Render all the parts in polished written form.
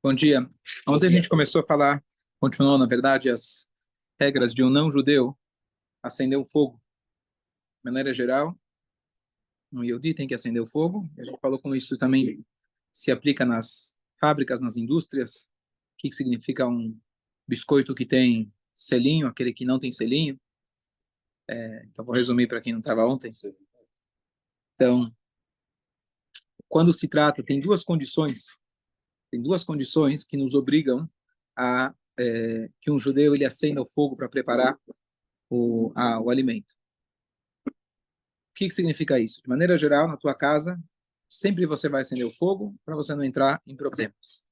Bom dia. Ontem a gente começou a falar, continuou, na verdade, as regras de um não-judeu acender o fogo. De maneira geral, um Yehudi tem que acender o fogo. A gente falou como isso também se aplica nas fábricas, nas indústrias. O que significa um biscoito que tem selinho, aquele que não tem selinho. Então, vou resumir para quem não estava ontem. Então, quando se trata, tem duas condições que nos obrigam a que um judeu ele acenda o fogo para preparar o alimento. O que significa isso? De maneira geral, na tua casa, sempre você vai acender o fogo para você não entrar em problemas.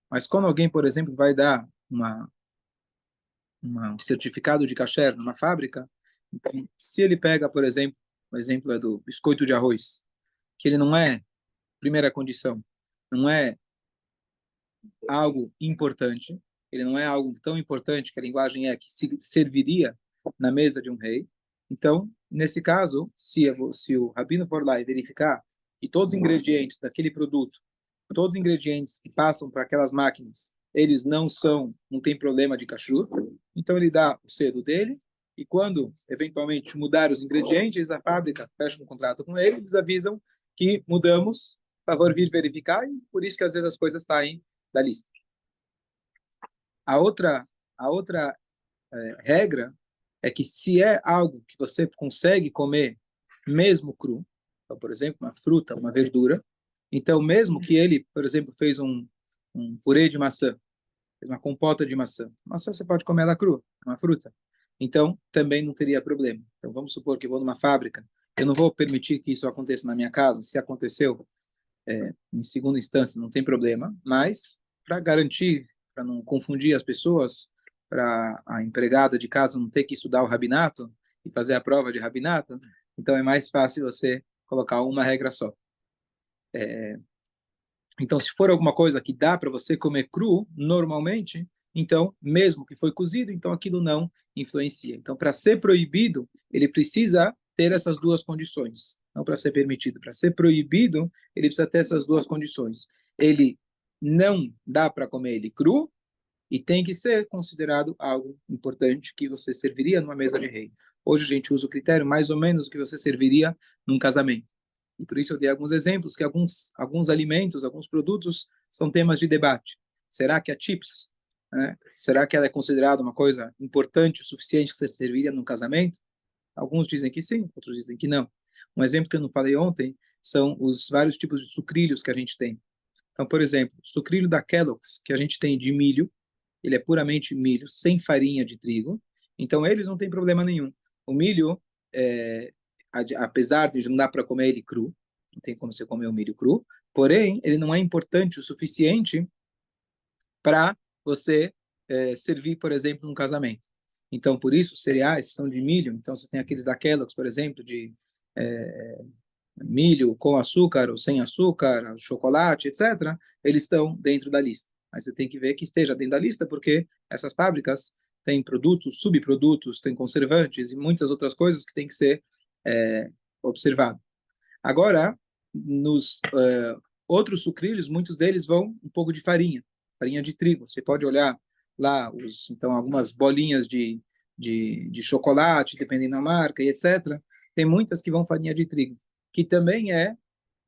Mas quando alguém, por exemplo, vai dar um certificado de kasher numa fábrica, então, se ele pega, por exemplo, o exemplo é do biscoito de arroz, que ele não é, primeira condição, não é algo importante, ele não é algo tão importante que a linguagem é que serviria na mesa de um rei. Então, nesse caso, se o rabino for lá e verificar que todos os ingredientes daquele produto, todos os ingredientes que passam para aquelas máquinas, eles não tem problema de kashrut, então ele dá o selo dele, e quando eventualmente mudar os ingredientes, a fábrica fecha um contrato com ele, eles avisam que mudamos, por favor, vir verificar, e por isso que às vezes as coisas saem da lista. A outra regra é que se é algo que você consegue comer mesmo cru, então, por exemplo, uma fruta, uma verdura, então mesmo que ele, por exemplo, fez um purê de maçã, fez uma compota de maçã, maçã você pode comer ela crua, é uma fruta. Então, também não teria problema. Então, vamos supor que eu vou numa fábrica, eu não vou permitir que isso aconteça na minha casa, se aconteceu, em segunda instância, não tem problema, mas para garantir, para não confundir as pessoas, para a empregada de casa não ter que estudar o rabinato e fazer a prova de rabinato, então é mais fácil você colocar uma regra só. Então, se for alguma coisa que dá para você comer cru, normalmente, então, mesmo que foi cozido, então aquilo não influencia. Então, para ser proibido, ele precisa ter essas duas condições. Não para ser permitido. Para ser proibido, ele precisa ter essas duas condições. Ele não dá para comer ele cru e tem que ser considerado algo importante que você serviria numa mesa de rei. Hoje a gente usa o critério mais ou menos que você serviria num casamento. E por isso eu dei alguns exemplos que alguns alimentos, alguns produtos são temas de debate. Será que a chips, né, será que ela é considerada uma coisa importante o suficiente que você serviria num casamento? Alguns dizem que sim, outros dizem que não. Um exemplo que eu não falei ontem são os vários tipos de sucrilhos que a gente tem. Então, por exemplo, o sucrilho da Kellogg's, que a gente tem de milho, ele é puramente milho, sem farinha de trigo. Então, eles não têm problema nenhum. O milho, é, apesar de não dar para comer ele cru, não tem como você comer o milho cru, porém, ele não é importante o suficiente para você servir, por exemplo, num casamento. Então, por isso, cereais são de milho. Então, você tem aqueles da Kellogg's, por exemplo, de é, milho com açúcar ou sem açúcar, chocolate, etc., eles estão dentro da lista. Mas você tem que ver que esteja dentro da lista, porque essas fábricas têm produtos, subprodutos, têm conservantes e muitas outras coisas que têm que ser observado. Agora, nos outros sucrilhos, muitos deles vão um pouco de farinha, farinha de trigo. Você pode olhar lá, então, algumas bolinhas de chocolate, dependendo da marca e etc. Tem muitas que vão farinha de trigo, que também é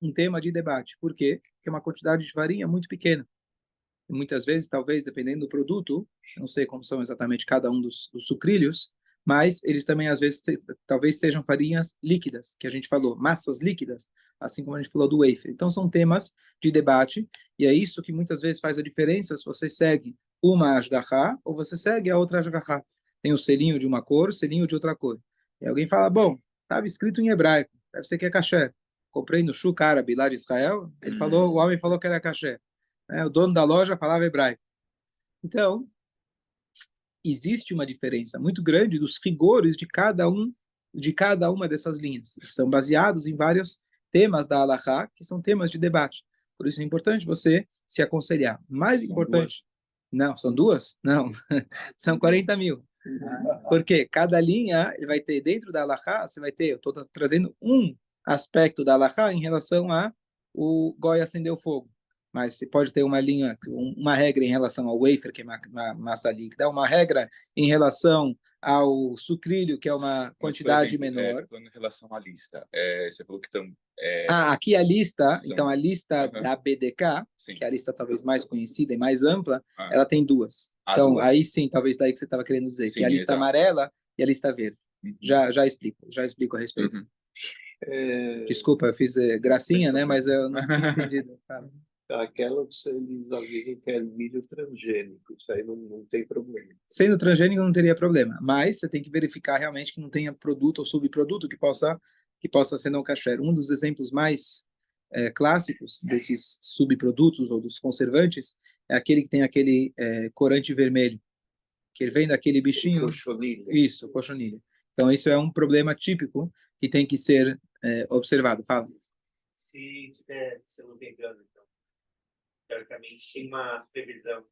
um tema de debate. Por quê? Porque é uma quantidade de farinha muito pequena. E muitas vezes, talvez, dependendo do produto, eu não sei como são exatamente cada um dos sucrilhos, mas eles também, às vezes, talvez sejam farinhas líquidas, que a gente falou, massas líquidas, assim como a gente falou do wafer. Então, são temas de debate, e é isso que muitas vezes faz a diferença se você segue uma ashgaha ou você segue a outra ashgaha. Tem o selinho de uma cor, o selinho de outra cor. E alguém fala, bom, estava escrito em hebraico, deve ser que é kasher. Comprei no shuk árabe lá de Israel, o homem falou que era kasher. O dono da loja falava hebraico. Então, existe uma diferença muito grande dos rigores de cada uma dessas linhas. São baseados em vários temas da Halakha, que são temas de debate. Por isso é importante você se aconselhar. Mais importante, não, são duas? Não, são 40 mil. Porque cada linha ele vai ter dentro da Halakha, você vai ter, eu estou trazendo um aspecto da Halakha em relação a o goi acender o fogo. mas você pode ter uma linha, uma regra em relação ao wafer, que é massa líquida, uma regra em relação ao sucrilho, que é uma quantidade menor. Falando em relação à lista, você falou que Aqui a lista, são... então a lista da BDK, Sim. que é a lista talvez mais conhecida e mais ampla, ela tem duas. Então, duas. aí sim, talvez daí que você estava querendo dizer, Sim, que é a lista amarela e a lista verde. Uhum. Já explico a respeito. Desculpa, eu fiz gracinha, né? Mas eu não tinha entendido. Aquela que eles avisam que é milho transgênico, isso aí não tem problema. Sendo transgênico não teria problema, mas você tem que verificar realmente que não tenha produto ou subproduto que possa ser não kasher. Um dos exemplos mais clássicos desses subprodutos ou dos conservantes é aquele que tem aquele corante vermelho, que ele vem daquele bichinho. Cochonilha. Isso, cochonilha. Então isso é um problema típico que tem que ser observado. Fala. Se eu não me engano, então, teoricamente, tem uma supervisão.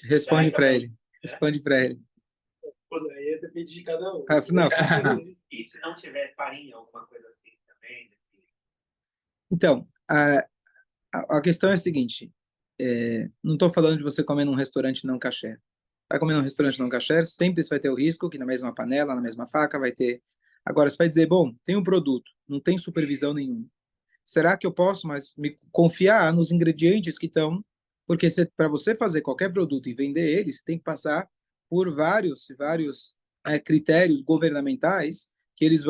Responde para ele. Responde para ele. Aí depende de cada um. Não. E se não tiver farinha, alguma coisa assim também? Então, a questão é a seguinte: não estou falando de você comer num restaurante não kasher. Vai comer num restaurante não kasher, sempre você vai ter o risco que na mesma panela, na mesma faca, vai ter. Agora, você vai dizer, bom, tem um produto, não tem supervisão nenhuma. Será que eu posso me confiar nos ingredientes que estão? Porque para você fazer qualquer produto e vender ele, você tem que passar por vários critérios governamentais que eles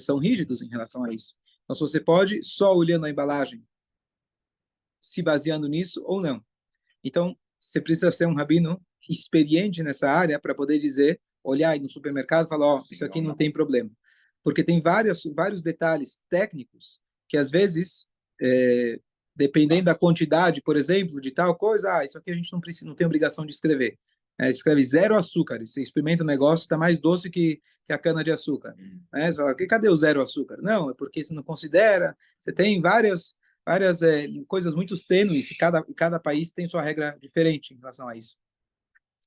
são rígidos em relação a isso. Então, se você pode, só olhando a embalagem, se baseando nisso ou não. Então, você precisa ser um rabino experiente nessa área para poder dizer, olhar aí no supermercado e falar, isso aqui não tem problema. Porque tem vários detalhes técnicos que, às vezes, dependendo da quantidade, por exemplo, de tal coisa, isso aqui a gente não tem obrigação de escrever. Escreve 0 açúcar, você experimenta o negócio, está mais doce que a cana-de-açúcar. Você fala, cadê o 0 açúcar? Não, é porque você não considera, você tem várias coisas muito tênues, e cada país tem sua regra diferente em relação a isso.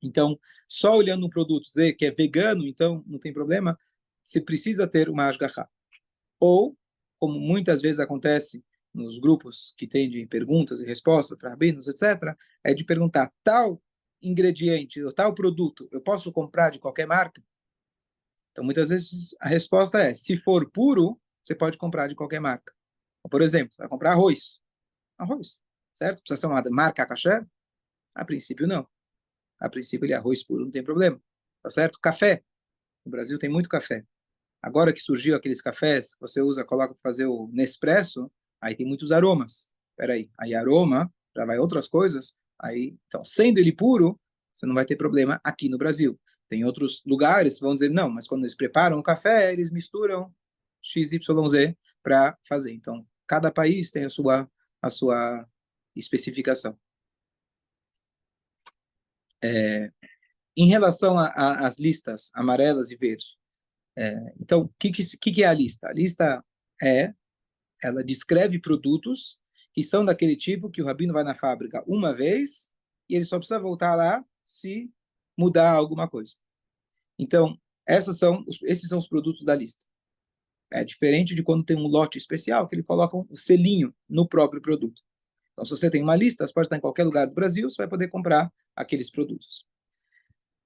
Então, só olhando um produto, dizer que é vegano, então não tem problema, você precisa ter uma ashgaha. Ou, como muitas vezes acontece nos grupos que tem de perguntas e respostas para rabinos, etc., é de perguntar, tal ingrediente, ou tal produto, eu posso comprar de qualquer marca? Então, muitas vezes a resposta é, se for puro, você pode comprar de qualquer marca. Por exemplo, você vai comprar arroz, certo? Precisa ser uma marca kasher? A princípio, não. A princípio, ele é arroz puro, não tem problema. Tá certo? Café. No Brasil tem muito café. Agora que surgiu aqueles cafés que você usa, coloca para fazer o Nespresso, aí tem muitos aromas. Peraí, aí aroma, já vai outras coisas. Aí, então, sendo ele puro, você não vai ter problema aqui no Brasil. Tem outros lugares que vão dizer, não, mas quando eles preparam o café, eles misturam XYZ para fazer. Então, cada país tem a sua especificação. Em relação às listas amarelas e verdes, então, o que é a lista? A lista ela descreve produtos que são daquele tipo que o rabino vai na fábrica uma vez e ele só precisa voltar lá se mudar alguma coisa. Então, esses são os produtos da lista. É diferente de quando tem um lote especial, que ele coloca um selinho no próprio produto. Então, se você tem uma lista, você pode estar em qualquer lugar do Brasil, você vai poder comprar aqueles produtos.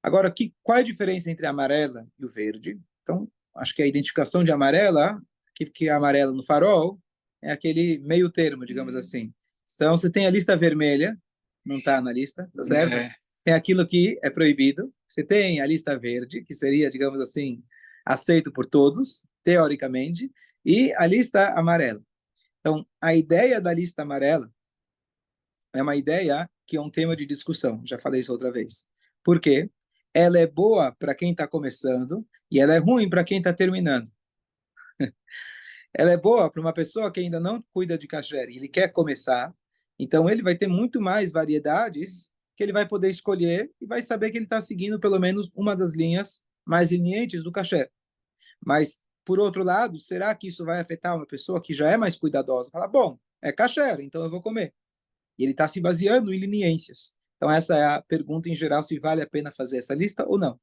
Agora, qual é a diferença entre a amarela e o verde? Então, acho que a identificação de amarela, que é amarela no farol, é aquele meio termo, digamos assim. Então, você tem a lista vermelha, não está na lista, tá certo? Tem aquilo que é proibido. Você tem a lista verde, que seria, digamos assim, aceito por todos, teoricamente, e a lista amarela. Então, a ideia da lista amarela é uma ideia que é um tema de discussão. Já falei isso outra vez. Por quê? Ela é boa para quem está começando e ela é ruim para quem está terminando. Ela é boa para uma pessoa que ainda não cuida de kasher e ele quer começar, então ele vai ter muito mais variedades que ele vai poder escolher e vai saber que ele está seguindo pelo menos uma das linhas mais lenientes do kasher. Mas, por outro lado, será que isso vai afetar uma pessoa que já é mais cuidadosa? Fala, bom, é kasher, então eu vou comer. E ele está se baseando em leniências. Então, essa é a pergunta em geral, se vale a pena fazer essa lista ou não.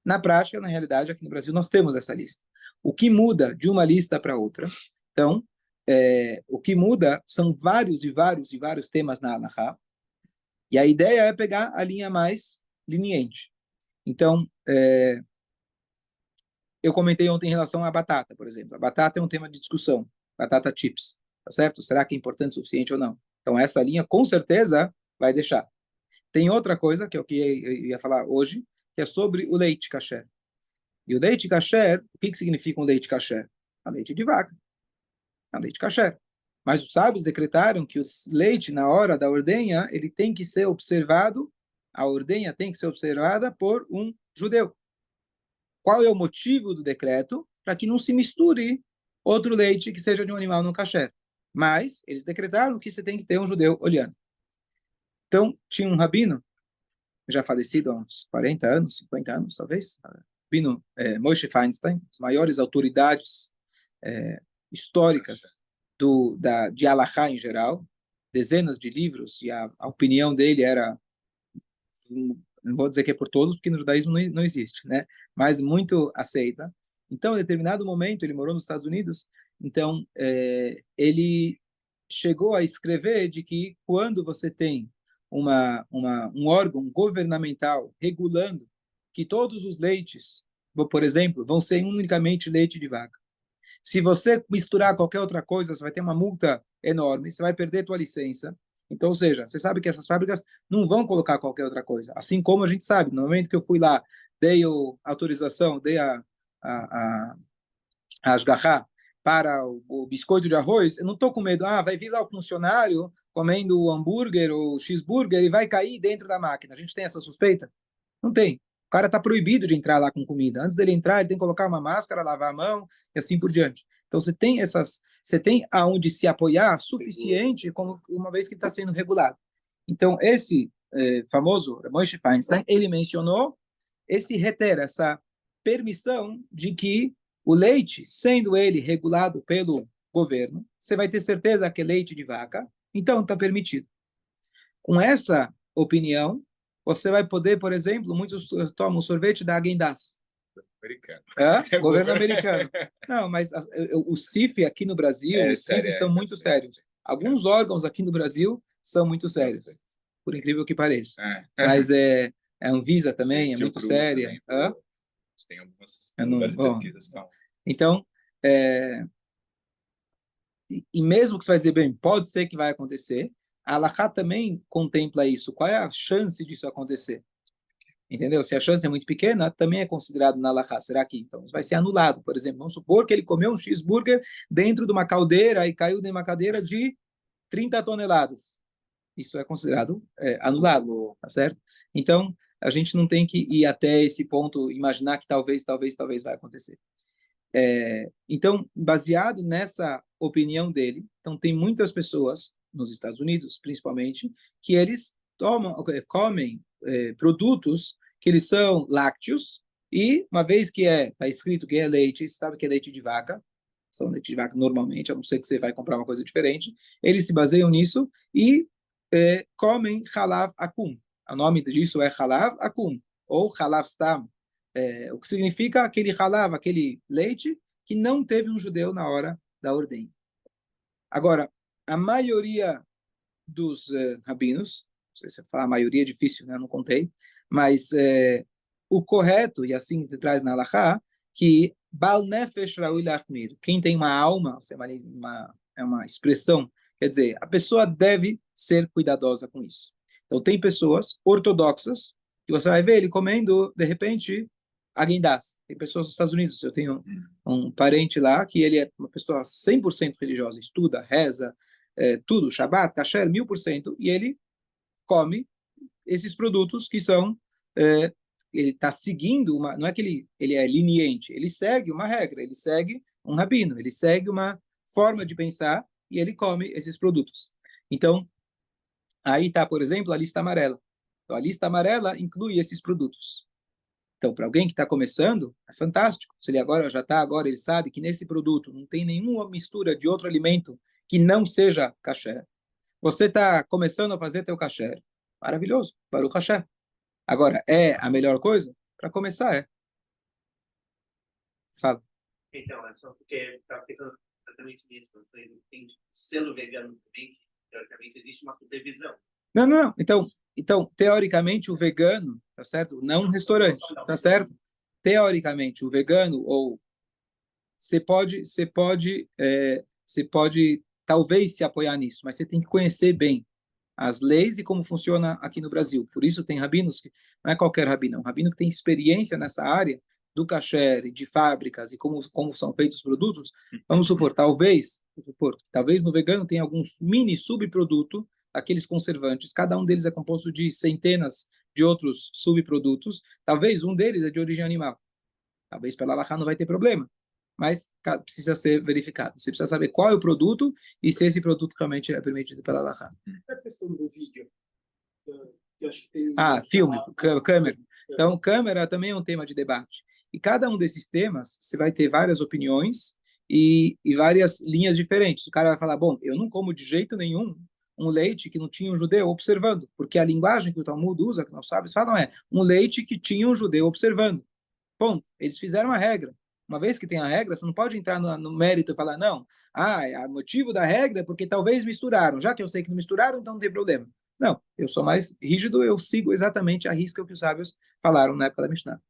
Na prática, na realidade, aqui no Brasil, nós temos essa lista. O que muda de uma lista para outra? Então, o que muda são vários e vários e vários temas na Halakha, e a ideia é pegar a linha mais leniente. Então, eu comentei ontem em relação à batata, por exemplo. A batata é um tema de discussão, batata chips, tá certo? Será que é importante o suficiente ou não? Então, essa linha, com certeza, vai deixar. Tem outra coisa, que é o que eu ia falar hoje, que é sobre o leite kasher. E o leite kasher, o que significa um leite kasher? É leite de vaca. É leite kasher. Mas os sábios decretaram que o leite, na hora da ordenha, ele tem que ser observado, a ordenha tem que ser observada por um judeu. Qual é o motivo do decreto? Para que não se misture outro leite que seja de um animal não kasher. Mas eles decretaram que você tem que ter um judeu olhando. Então, tinha um rabino, já falecido há uns 40 anos, 50 anos, talvez, rabino Moshe Feinstein, as maiores autoridades históricas de Halakha em geral, dezenas de livros, e a opinião dele era, não vou dizer que é por todos, porque no judaísmo não existe, né? Mas muito aceita. Então, em determinado momento, ele morou nos Estados Unidos, então ele chegou a escrever de que quando você tem um órgão governamental regulando que todos os leites, por exemplo, vão ser unicamente leite de vaca. Se você misturar qualquer outra coisa, você vai ter uma multa enorme, você vai perder a tua licença. Então, ou seja, você sabe que essas fábricas não vão colocar qualquer outra coisa. Assim como a gente sabe, no momento que eu fui lá, dei a autorização, dei a ashgahá para o biscoito de arroz, eu não estou com medo, vai vir lá o funcionário comendo o hambúrguer ou o cheeseburger e vai cair dentro da máquina. A gente tem essa suspeita? Não tem. O cara está proibido de entrar lá com comida. Antes dele entrar, ele tem que colocar uma máscara, lavar a mão e assim por diante. Então você tem aonde se apoiar suficiente, como uma vez que está sendo regulado. Então esse famoso Moshe Feinstein, ele mencionou essa permissão de que o leite, sendo ele regulado pelo governo, você vai ter certeza que é leite de vaca, então está permitido. Com essa opinião, você vai poder, por exemplo, muitos tomam sorvete da Häagen-Dazs. Americano. Governo americano. Não, mas o CIF aqui no Brasil, os CIF são muito sérios. Alguns órgãos aqui no Brasil são muito sérios, por incrível que pareça. Mas a Anvisa também é muito séria. Tem algumas pesquisas. Então, e mesmo que você vai dizer, bem, pode ser que vai acontecer, a Halakha também contempla isso. Qual é a chance disso acontecer? Entendeu? Se a chance é muito pequena, também é considerado na Halakha. Será que então vai ser anulado? Por exemplo, vamos supor que ele comeu um cheeseburger dentro de uma caldeira e caiu de uma cadeira de 30 toneladas. Isso é considerado anulado, tá certo? Então, a gente não tem que ir até esse ponto, imaginar que talvez vai acontecer. Então, baseado nessa opinião dele, então tem muitas pessoas nos Estados Unidos, principalmente, que eles comem produtos que eles são lácteos e uma vez que está escrito que é leite, você sabe que é leite de vaca, são leite de vaca normalmente, a não ser que você vai comprar uma coisa diferente, eles se baseiam nisso e comem halav akum. O nome disso é halav akum ou halav stam. O que significa aquele halav, aquele leite que não teve um judeu na hora da ordenha. Agora, a maioria dos rabinos, não sei se eu falar a maioria é difícil, né? Eu não contei, mas o correto, e assim traz na Halakha, que Bal Nefesh Raui Lachmir, quem tem uma alma, é uma expressão, quer dizer, a pessoa deve ser cuidadosa com isso. Então, tem pessoas ortodoxas, que você vai ver ele comendo, de repente, Häagen-Dazs. Tem pessoas nos Estados Unidos, eu tenho um parente lá, que ele é uma pessoa 100% religiosa, estuda, reza, tudo, Shabbat, Kasher, 1000%, e ele come esses produtos que são, ele está seguindo não é que ele é leniente, ele segue uma regra, ele segue um rabino, ele segue uma forma de pensar e ele come esses produtos. Então, aí está, por exemplo, a lista amarela. Então, a lista amarela inclui esses produtos. Então, para alguém que está começando, é fantástico. Se ele agora ele sabe que nesse produto não tem nenhuma mistura de outro alimento que não seja kasher. Você está começando a fazer teu kasher. Maravilhoso. Baruch Hashem. Agora, é a melhor coisa? Para começar, Fala. Então, é só porque eu estava pensando teoricamente nisso, tem selo vegano também, que teoricamente existe uma supervisão. Não, não, não. Então, teoricamente, o vegano, tá certo? Não um restaurante, tá certo? Teoricamente, o vegano, ou você pode talvez se apoiar nisso, mas você tem que conhecer bem as leis e como funciona aqui no Brasil. Por isso tem rabinos que não é qualquer rabino, é um rabino que tem experiência nessa área do kasher, de fábricas e como são feitos os produtos. Vamos supor, talvez no vegano tenha alguns mini subproduto, aqueles conservantes, cada um deles é composto de centenas de outros subprodutos, talvez um deles é de origem animal. Talvez pela halakha não vai ter problema, mas precisa ser verificado. Você precisa saber qual é o produto e se esse produto realmente é permitido pela halakha. A questão do vídeo, eu acho que tem... Filme, câmera. Então, câmera também é um tema de debate. E cada um desses temas, você vai ter várias opiniões e várias linhas diferentes. O cara vai falar, bom, eu não como de jeito nenhum um leite que não tinha um judeu observando, porque a linguagem que o Talmud usa, que nós sabemos, falam um leite que tinha um judeu observando. Bom, eles fizeram uma regra. Uma vez que tem a regra, você não pode entrar no mérito e falar, não, o motivo da regra é porque talvez misturaram. Já que eu sei que não misturaram, então não tem problema. Não, eu sou mais rígido, eu sigo exatamente a risca que os sábios falaram na época da Mishnah.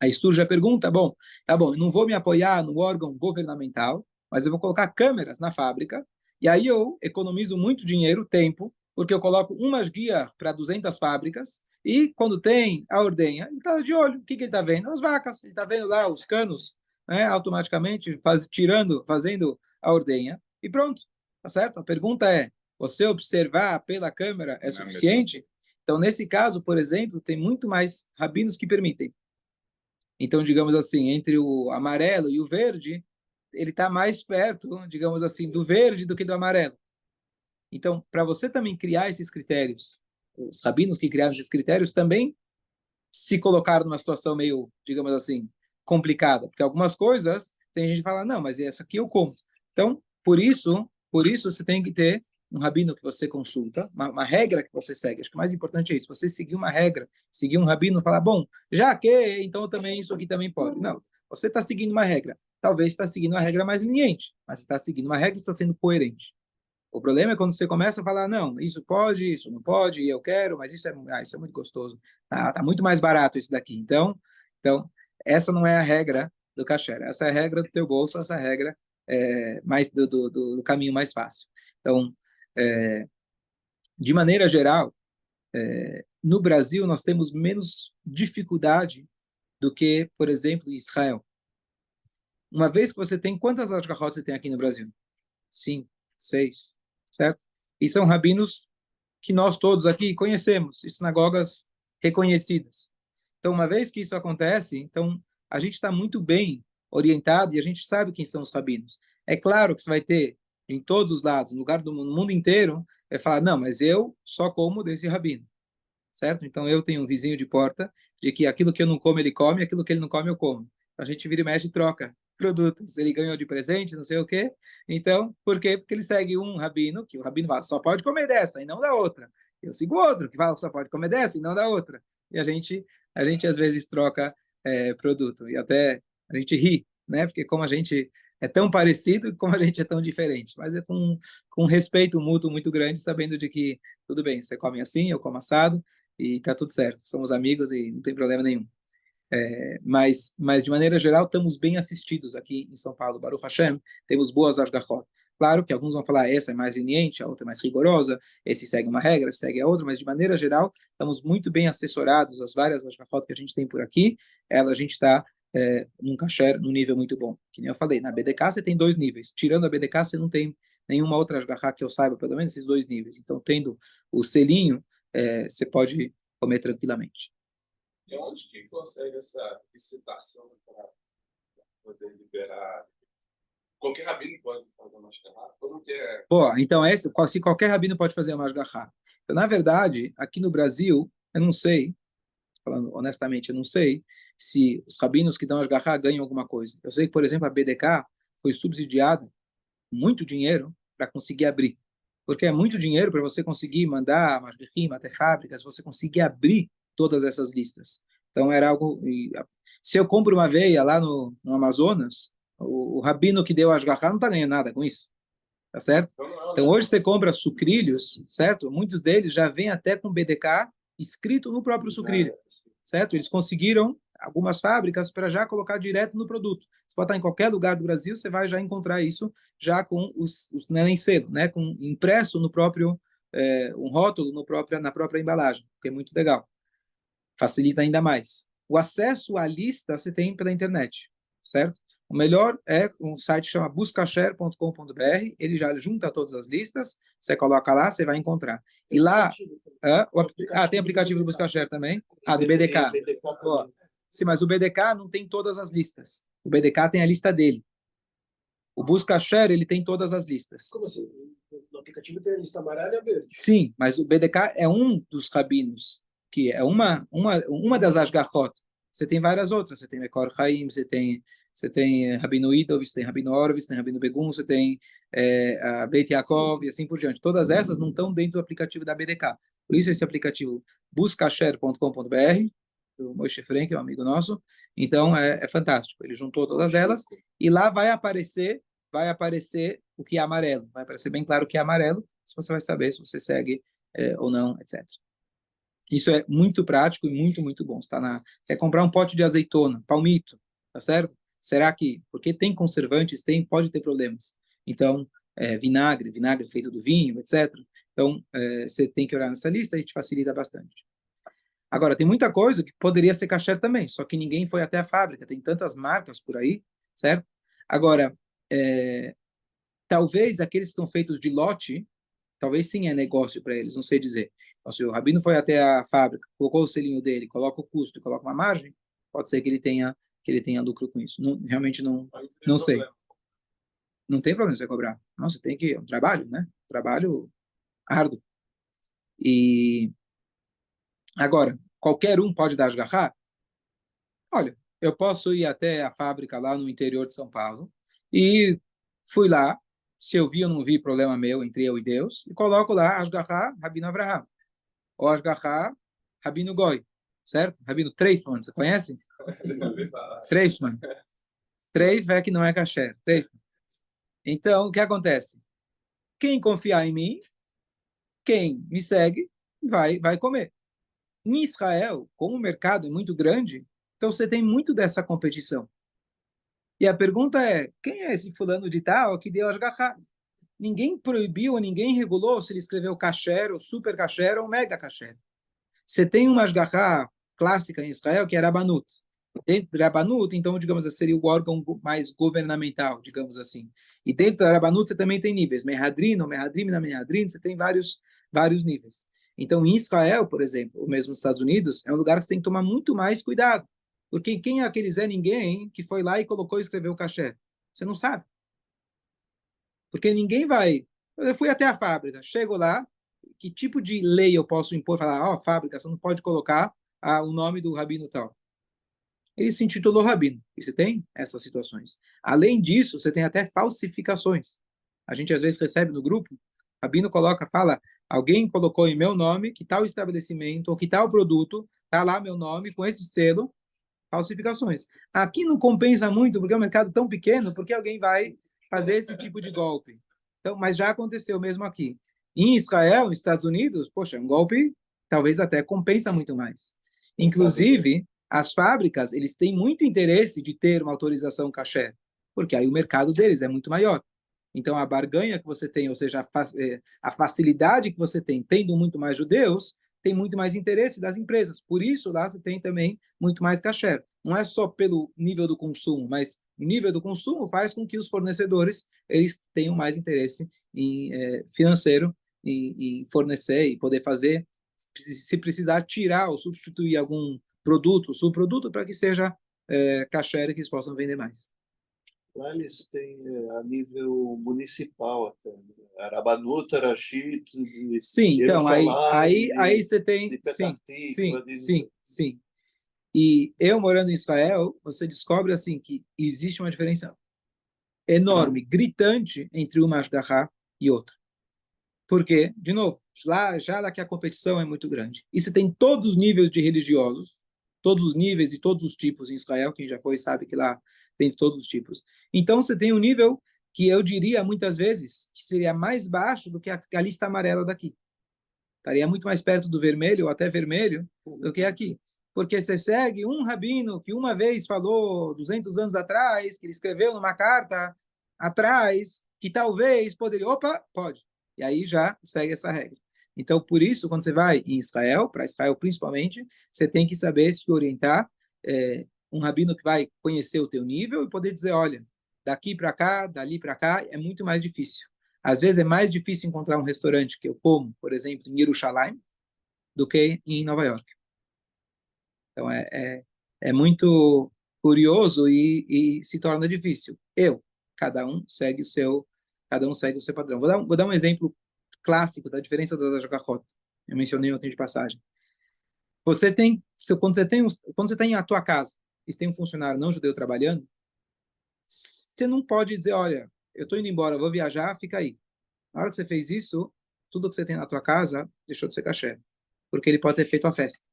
Aí surge a pergunta, bom, tá bom, eu não vou me apoiar no órgão governamental, mas eu vou colocar câmeras na fábrica, e aí eu economizo muito dinheiro, tempo, porque eu coloco uma guia para 200 fábricas, e quando tem a ordenha, ele está de olho. O que ele está vendo? As vacas. Ele está vendo lá os canos, né, automaticamente fazendo a ordenha, e pronto, tá certo? A pergunta é, você observar pela câmera é suficiente? Então, nesse caso, por exemplo, tem muito mais rabinos que permitem. Então, digamos assim, entre o amarelo e o verde, ele está mais perto, digamos assim, do verde do que do amarelo. Então, para você também criar esses critérios, os rabinos que criaram esses critérios também se colocaram numa situação meio, digamos assim, complicada, porque algumas coisas tem gente que fala, não, mas essa aqui eu como. Então, por isso você tem que ter um rabino que você consulta, uma regra que você segue. Acho que o mais importante é isso, você seguir uma regra, seguir um rabino, falar, bom, já que, então também isso aqui também pode. Não, você está seguindo uma regra. Talvez está seguindo uma regra mais leniente, mas está seguindo uma regra e está sendo coerente. O problema é quando você começa a falar, não, isso pode, isso não pode, eu quero, mas isso é muito gostoso. Tá muito mais barato isso daqui. Então, essa não é a regra do kasher. Essa é a regra do teu bolso, essa é a regra mais do caminho mais fácil. Então, de maneira geral, no Brasil nós temos menos dificuldade do que, por exemplo, em Israel. Uma vez que você tem, quantas ashgahot você tem aqui no Brasil? 5, 6, certo? E são rabinos que nós todos aqui conhecemos, e sinagogas reconhecidas. Então, uma vez que isso acontece, então a gente está muito bem orientado e a gente sabe quem são os rabinos. É claro que você vai ter em todos os lados, no lugar no mundo inteiro, falar, não, mas eu só como desse rabino, certo? Então eu tenho um vizinho de porta de que aquilo que eu não como ele come, aquilo que ele não come eu como. A gente vira e mexe e troca produtos. Ele ganhou de presente, não sei o quê. Então, por quê? Porque ele segue um rabino, que o rabino fala, só pode comer dessa e não da outra. Eu sigo outro, que fala, só pode comer dessa e não da outra. E a gente às vezes troca produto. E até a gente ri, né? Porque como a gente é tão parecido e como a gente é tão diferente. Mas é com respeito mútuo muito grande, sabendo de que tudo bem, você come assim, eu como assado, e tá tudo certo. Somos amigos e não tem problema nenhum. Mas de maneira geral, estamos bem assistidos aqui em São Paulo. Baruch Hashem, temos boas ashgahot. Claro que alguns vão falar, essa é mais leniente, a outra é mais rigorosa, esse segue uma regra, segue a outra, mas de maneira geral, estamos muito bem assessorados, as várias ashgahot que a gente tem por aqui, a gente está num kasher, num nível muito bom. Que nem eu falei, na BDK você tem 2 níveis. Tirando a BDK, você não tem nenhuma outra ashgahá que eu saiba, pelo menos esses 2 níveis. Então, tendo o selinho, você pode comer tranquilamente. E onde que consegue essa licitação para poder liberar? Qualquer rabino pode fazer uma ashgahá? Como que é? Então, se qualquer rabino pode fazer uma ashgahá. Então, na verdade, aqui no Brasil, eu não sei, falando honestamente, eu não sei se os rabinos que dão ashgahá ganham alguma coisa. Eu sei que, por exemplo, a BDK foi subsidiada muito dinheiro para conseguir abrir. Porque é muito dinheiro para você conseguir mandar mashgichim até fábricas, você conseguir abrir todas essas listas. Então, era algo... Se eu compro uma aveia lá no Amazonas, O rabino que deu a Ashgachá não está ganhando nada com isso. Tá certo? Então, hoje você compra sucrilhos, certo? Muitos deles já vêm até com BDK escrito no próprio sucrilho, certo? Eles conseguiram algumas fábricas para já colocar direto no produto. Você pode estar em qualquer lugar do Brasil, você vai já encontrar isso já com não é nem selo, né? Com impresso no próprio, um rótulo na própria embalagem, que é muito legal. Facilita ainda mais. O acesso à lista você tem pela internet, certo? O melhor é um site que chama buscasher.com.br, ele já junta todas as listas, você coloca lá, você vai encontrar. E lá, tem aplicativo do Buscasher também, do BDK. Sim, mas o BDK não tem todas as listas. O BDK tem a lista dele. O Buscasher, ele tem todas as listas. Como assim? No aplicativo tem a lista amarela e a verde. Sim, mas o BDK é um dos rabinos, que é uma das Ashgachot. Você tem várias outras. Você tem Mekor Chaim, você tem Rabino Idov, você tem Rabino Orvis, você tem Rabino Begum, você tem a Beit Yaakov e assim por diante. Todas essas não estão dentro do aplicativo da BDK. Por isso esse aplicativo buscasher.com.br, do Moshe Frank, é um amigo nosso. Então é fantástico. Ele juntou todas elas e lá vai aparecer o que é amarelo. Vai aparecer bem claro o que é amarelo, se você vai saber se você segue ou não, etc. Isso é muito prático e muito, muito bom. Quer comprar um pote de azeitona, palmito, tá certo? Será que, porque tem conservantes, pode ter problemas. Então, vinagre feito do vinho, etc. Então, você tem que olhar nessa lista e te facilita bastante. Agora, tem muita coisa que poderia ser kasher também, só que ninguém foi até a fábrica. Tem tantas marcas por aí, certo? Agora, talvez aqueles que estão feitos de lote, talvez sim é negócio para eles, não sei dizer. Então, se o rabino foi até a fábrica, colocou o selinho dele, coloca o custo, coloca uma margem, pode ser que ele tenha lucro com isso. Não, realmente não sei. Não tem problema você cobrar. Não, você tem que é um trabalho, né? Trabalho árduo. E agora, qualquer um pode dar ashgachá? Olha, eu posso ir até a fábrica lá no interior de São Paulo e fui lá. Se eu vi ou não vi, problema meu entre eu e Deus, e coloco lá Ashgachá Rabino Avraham, ou Ashgachá Rabino Goi, certo? Rabino Treifman, você conhece? Treifman. Treif é que não é kasher. Treifman. Então, o que acontece? Quem confiar em mim, quem me segue, vai comer. Em Israel, como o mercado é muito grande, então você tem muito dessa competição. E a pergunta é, quem é esse fulano de tal que deu Ashgachá? Ninguém proibiu, ninguém regulou se ele escreveu kasher, ou super kasher, ou mega kasher. Você tem uma ashgachá clássica em Israel, que é Rabanut. Dentro da Rabanut, então, digamos assim, seria o órgão mais governamental, digamos assim. E dentro da Rabanut você também tem níveis. Mehadrin, ou Mehadrim na Mehadrin, você tem vários níveis. Então, em Israel, por exemplo, ou mesmo nos Estados Unidos, é um lugar que você tem que tomar muito mais cuidado. Porque quem é aquele Zé Ninguém que foi lá e colocou e escreveu kasher? Você não sabe. Porque ninguém vai... Eu fui até a fábrica, chego lá, que tipo de lei eu posso impor? Falar, fábrica, você não pode colocar o nome do rabino tal. Ele se intitulou rabino. E você tem essas situações. Além disso, você tem até falsificações. A gente às vezes recebe no grupo, rabino fala, alguém colocou em meu nome que tal estabelecimento ou que tal produto, tá lá meu nome com esse selo, falsificações. Aqui não compensa muito, porque é um mercado tão pequeno, porque alguém vai fazer esse tipo de golpe. Então, mas já aconteceu mesmo aqui. Em Israel, nos Estados Unidos, poxa, um golpe talvez até compensa muito mais. Inclusive, as fábricas, eles têm muito interesse de ter uma autorização kasher, porque aí o mercado deles é muito maior. Então, a barganha que você tem, ou seja, a facilidade que você tem, tendo muito mais judeus, tem muito mais interesse das empresas. Por isso, lá você tem também muito mais kasher. Não é só pelo nível do consumo, mas o nível do consumo faz com que os fornecedores eles tenham mais interesse financeiro em fornecer e poder fazer, se precisar tirar ou substituir algum produto, subproduto, para que seja kasher e que eles possam vender mais. Lá eles têm a nível municipal até. Arabanut, Arashit. Sim, então, aí você tem. Sim. E eu morando em Israel, você descobre assim que existe uma diferença enorme, gritante entre uma ashgachá e outra. Por quê? De novo, lá que a competição é muito grande. E você tem todos os níveis de religiosos, todos os níveis e todos os tipos em Israel, quem já foi sabe que lá tem de todos os tipos. Então, você tem um nível que eu diria, muitas vezes, que seria mais baixo do que a lista amarela daqui. Estaria muito mais perto do vermelho, ou até vermelho, do que aqui. Porque você segue um rabino que uma vez falou, 200 anos atrás, que ele escreveu numa carta atrás, que talvez poderia... Opa, pode. E aí já segue essa regra. Então, por isso, quando você vai em Israel, para Israel principalmente, você tem que saber se orientar, um rabino que vai conhecer o teu nível e poder dizer, olha, daqui para cá, dali para cá, é muito mais difícil. Às vezes é mais difícil encontrar um restaurante que eu como, por exemplo, em Jerusalém, do que em Nova York. Então, é muito curioso e se torna difícil. Cada um segue o seu padrão. Vou dar um exemplo clássico da diferença das Ashgachot. Eu mencionei ontem de passagem. Quando você tem a tua casa e você tem um funcionário não judeu trabalhando, você não pode dizer, olha, eu estou indo embora, vou viajar, fica aí. Na hora que você fez isso, tudo que você tem na tua casa deixou de ser kasher, porque ele pode ter feito a festa.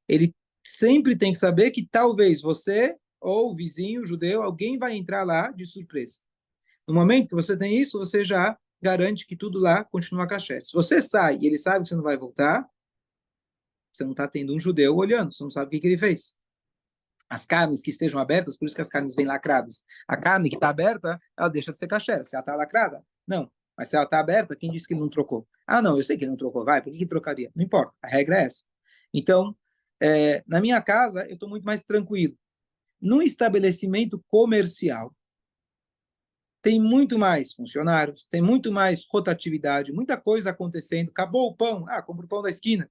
Ele sempre tem que saber que talvez você ou o vizinho judeu, alguém vai entrar lá de surpresa. No momento que você tem isso, você já garante que tudo lá continua kasher. Se você sai e ele sabe que você não vai voltar, você não está tendo um judeu olhando, você não sabe o que ele fez. As carnes que estejam abertas, por isso que as carnes vêm lacradas. A carne que está aberta, ela deixa de ser kasher. Se ela está lacrada, não. Mas se ela está aberta, quem disse que ele não trocou? Ah, não, eu sei que ele não trocou. Vai, por que trocaria? Não importa, a regra é essa. Então, na minha casa, eu estou muito mais tranquilo. Num estabelecimento comercial, tem muito mais funcionários, tem muito mais rotatividade, muita coisa acontecendo. Acabou o pão, compra o pão da esquina.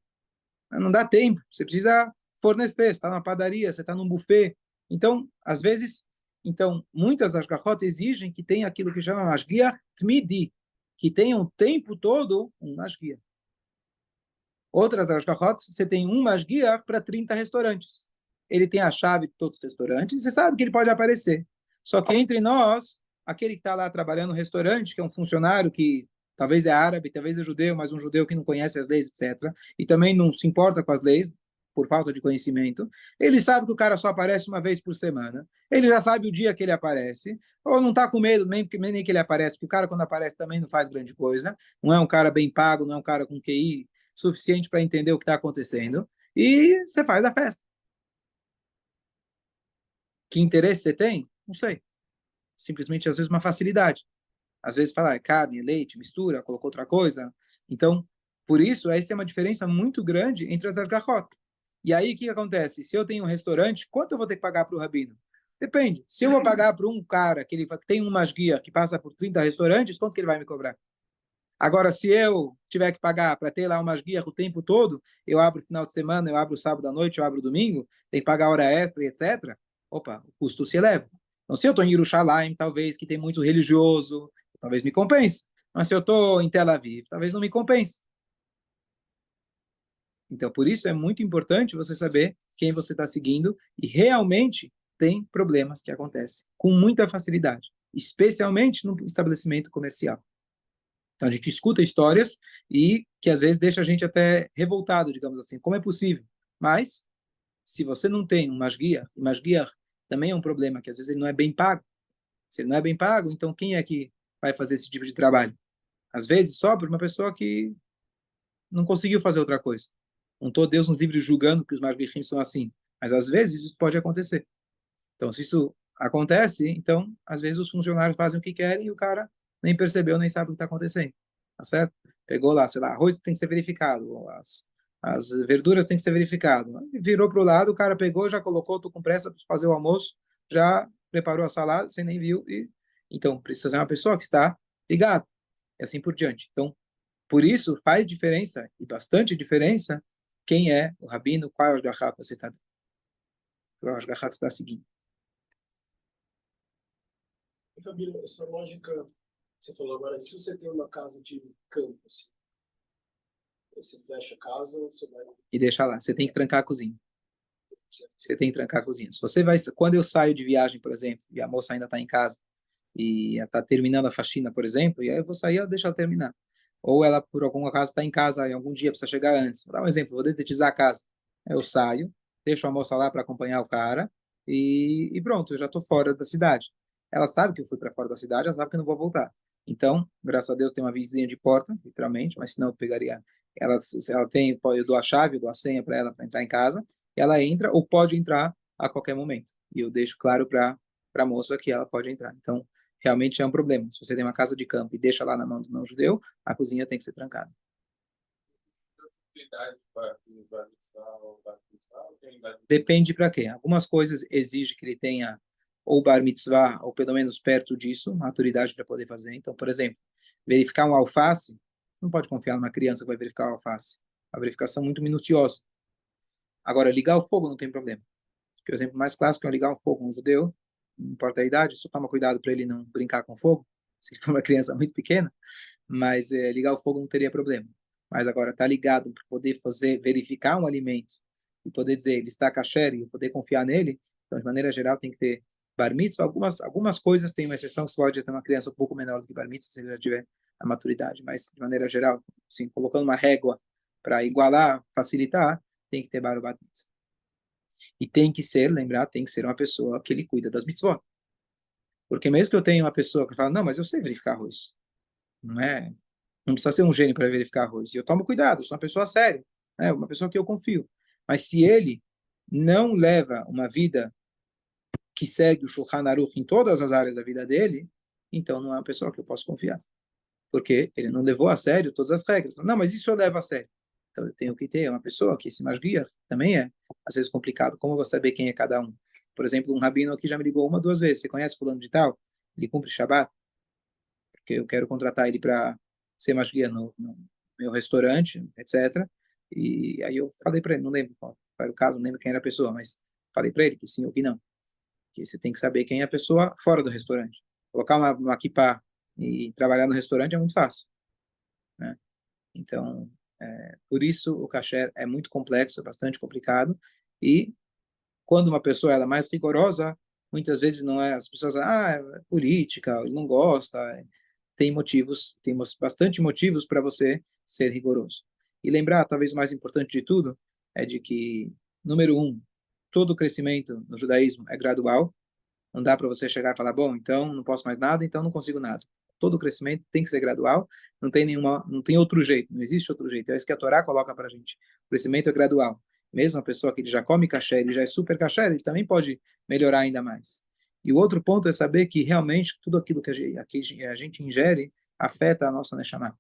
Não dá tempo, você precisa fornecer, você está na padaria, você está num buffet. Então, às vezes, muitas ashgachot exigem que tenha aquilo que chama mashgiach tmidi, que tenha o tempo todo um mashgiach. Outras ashgachot, você tem um mashgiach para 30 restaurantes. Ele tem a chave de todos os restaurantes, você sabe que ele pode aparecer. Só que entre nós, aquele que está lá trabalhando no restaurante, que é um funcionário que talvez é árabe, talvez é judeu, mas um judeu que não conhece as leis, etc., e também não se importa com as leis, por falta de conhecimento, ele sabe que o cara só aparece uma vez por semana, ele já sabe o dia que ele aparece, ou não está com medo nem que ele aparece, porque o cara quando aparece também não faz grande coisa, não é um cara bem pago, não é um cara com QI suficiente para entender o que está acontecendo, e você faz a festa. Que interesse você tem? Não sei. Simplesmente, às vezes, uma facilidade. Às vezes fala, carne, leite, mistura, colocou outra coisa. Então, por isso, essa é uma diferença muito grande entre as ashgachot. E aí, o que acontece? Se eu tenho um restaurante, quanto eu vou ter que pagar para o rabino? Depende. Se eu vou pagar para um cara que ele tem uma guia que passa por 30 restaurantes, quanto que ele vai me cobrar? Agora, se eu tiver que pagar para ter lá uma guia o tempo todo, eu abro final de semana, eu abro sábado à noite, eu abro domingo, tem que pagar hora extra, etc. Opa, o custo se eleva. Então, se eu estou em Jerusalém, talvez, que tem muito religioso, talvez me compense. Mas se eu estou em Tel Aviv, talvez não me compense. Então, por isso é muito importante você saber quem você está seguindo e realmente tem problemas que acontecem com muita facilidade, especialmente no estabelecimento comercial. Então, a gente escuta histórias e que às vezes deixa a gente até revoltado, digamos assim. Como é possível? Mas, se você não tem um mashgiach, e mashgiach também é um problema, que às vezes ele não é bem pago. Se ele não é bem pago, então quem é que vai fazer esse tipo de trabalho? Às vezes, só por uma pessoa que não conseguiu fazer outra coisa. Não estou Deus nos livros julgando que os mashgiachim são assim, mas às vezes isso pode acontecer. Então, se isso acontece, então, às vezes os funcionários fazem o que querem e o cara nem percebeu, nem sabe o que está acontecendo. Tá certo? Pegou lá, sei lá, arroz tem que ser verificado, as verduras tem que ser verificado. Virou para o lado, o cara pegou, já colocou, estou com pressa para fazer o almoço, já preparou a salada, você nem viu. Então, precisa ser uma pessoa que está ligada. E assim por diante. Então, por isso, faz diferença, e bastante diferença, quem é o rabino, qual é o ashgachá que você está seguindo. Rabino, essa lógica, você falou agora, se você tem uma casa de campo, assim, você fecha a casa, você vai... E deixa lá, você tem que trancar a cozinha. Você tem que trancar a cozinha. Se você vai, quando eu saio de viagem, por exemplo, e a moça ainda está em casa, e está terminando a faxina, por exemplo, e aí eu vou sair, ela deixa ela terminar. Ou ela, por algum acaso, está em casa e algum dia precisa chegar antes. Vou dar um exemplo, vou detetizar a casa. Eu saio, deixo a moça lá para acompanhar o cara, e pronto, eu já estou fora da cidade. Ela sabe que eu fui para fora da cidade, ela sabe que eu não vou voltar. Então, graças a Deus, tem uma vizinha de porta, literalmente, mas senão eu pegaria. Ela, se ela tem, eu dou a chave, eu dou a senha para ela para entrar em casa, e ela entra ou pode entrar a qualquer momento. E eu deixo claro para a moça que ela pode entrar. Então, realmente é um problema. Se você tem uma casa de campo e deixa lá na mão do não judeu, a cozinha tem que ser trancada. Depende para quê. Algumas coisas exigem que ele tenha ou bar mitzvah, ou pelo menos perto disso, maturidade para poder fazer. Então, por exemplo, verificar um alface, não pode confiar numa criança que vai verificar o alface. A verificação é muito minuciosa. Agora, ligar o fogo não tem problema. Porque o exemplo mais clássico é ligar o fogo. Um judeu, não importa a idade, só toma cuidado para ele não brincar com fogo, se for uma criança muito pequena, mas ligar o fogo não teria problema. Mas agora, tá ligado para poder fazer, verificar um alimento e poder dizer ele está kasher e poder confiar nele, então, de maneira geral, tem que ter bar mitzvah. Algumas coisas tem uma exceção, que você pode ter uma criança um pouco menor do que bar mitzvah, se ele já tiver a maturidade, mas, de maneira geral, assim, colocando uma régua para igualar, facilitar, tem que ter bar mitzvah. E tem que ser, lembrar, tem que ser uma pessoa que ele cuida das mitzvot. Porque mesmo que eu tenha uma pessoa que fala, não, mas eu sei verificar arroz. Não precisa ser um gênio para verificar arroz. E eu tomo cuidado, sou uma pessoa séria, né? Uma pessoa que eu confio. Mas se ele não leva uma vida que segue o Shulchan Aruch em todas as áreas da vida dele, então não é uma pessoa que eu posso confiar. Porque ele não levou a sério todas as regras. Não, mas isso eu levo a sério. Então eu tenho que ter uma pessoa que esse masguia também é, às vezes, complicado. Como eu vou saber quem é cada um? Por exemplo, um rabino aqui já me ligou 1, 2 vezes. Você conhece fulano de tal? Ele cumpre Shabbat? Porque eu quero contratar ele para ser masguia no meu restaurante, etc. E aí eu falei para ele, não lembro qual era o caso, não lembro quem era a pessoa, mas falei para ele que sim ou que não. Que você tem que saber quem é a pessoa fora do restaurante. Colocar uma kippah e trabalhar no restaurante é muito fácil, né? Então, por isso o kasher é muito complexo, bastante complicado, e quando uma pessoa ela é mais rigorosa, muitas vezes não é, as pessoas, é política, ele não gosta, tem motivos, temos bastante motivos para você ser rigoroso. E lembrar, talvez o mais importante de tudo, é de que, número um, todo crescimento no judaísmo é gradual, não dá para você chegar e falar, bom, então não posso mais nada, então não consigo nada. Todo crescimento tem que ser gradual, não tem outro jeito, não existe outro jeito. É isso que a Torá coloca para a gente. O crescimento é gradual. Mesmo a pessoa que ele já come kasher, ele já é super kasher, ele também pode melhorar ainda mais. E o outro ponto é saber que realmente tudo aquilo que a gente ingere afeta a nossa neshama.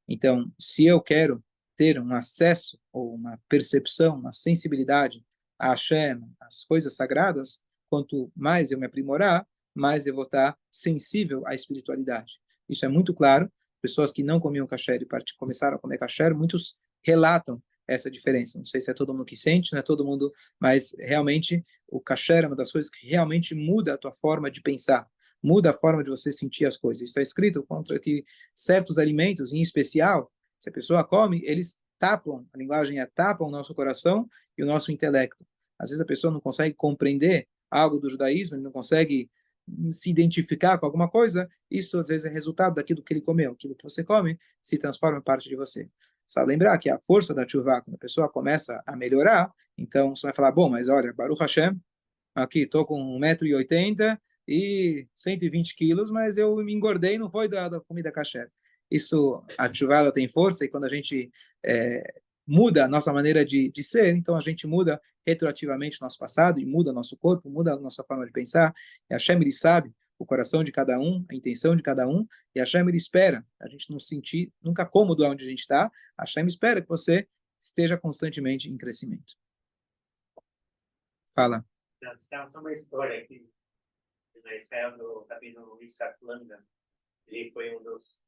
Então, se eu quero ter um acesso ou uma percepção, uma sensibilidade a Hashem, às coisas sagradas, quanto mais eu me aprimorar, mais eu vou estar sensível à espiritualidade. Isso é muito claro. Pessoas que não comiam kasher e começaram a comer kasher, muitos relatam essa diferença. Não sei se é todo mundo que sente, não é todo mundo, mas realmente o kasher é uma das coisas que realmente muda a tua forma de pensar, muda a forma de você sentir as coisas. Isso é escrito contra que certos alimentos, em especial, se a pessoa come, eles tapam, a linguagem é tapam o nosso coração e o nosso intelecto. Às vezes a pessoa não consegue compreender algo do judaísmo, ele não consegue se identificar com alguma coisa, isso às vezes é resultado daquilo que ele comeu. Aquilo que você come se transforma em parte de você. Sabe lembrar que a força da chuva, quando a pessoa começa a melhorar, então você vai falar, bom, mas olha, Baruch Hashem, aqui estou com 1,80 m e 120 quilos, mas eu me engordei, não foi da comida kasher. Isso, a chuva tem força, e quando a gente muda a nossa maneira de ser, então a gente muda retroativamente o nosso passado, e muda nosso corpo, muda a nossa forma de pensar. E a Hashem, ele sabe o coração de cada um, a intenção de cada um, e a Hashem, ele espera a gente não se sentir nunca cômodo onde a gente está. A Hashem espera que você esteja constantemente em crescimento. Fala. Tem uma história aqui na Israel, do rabino Yitzhak Landa. Ele foi um dos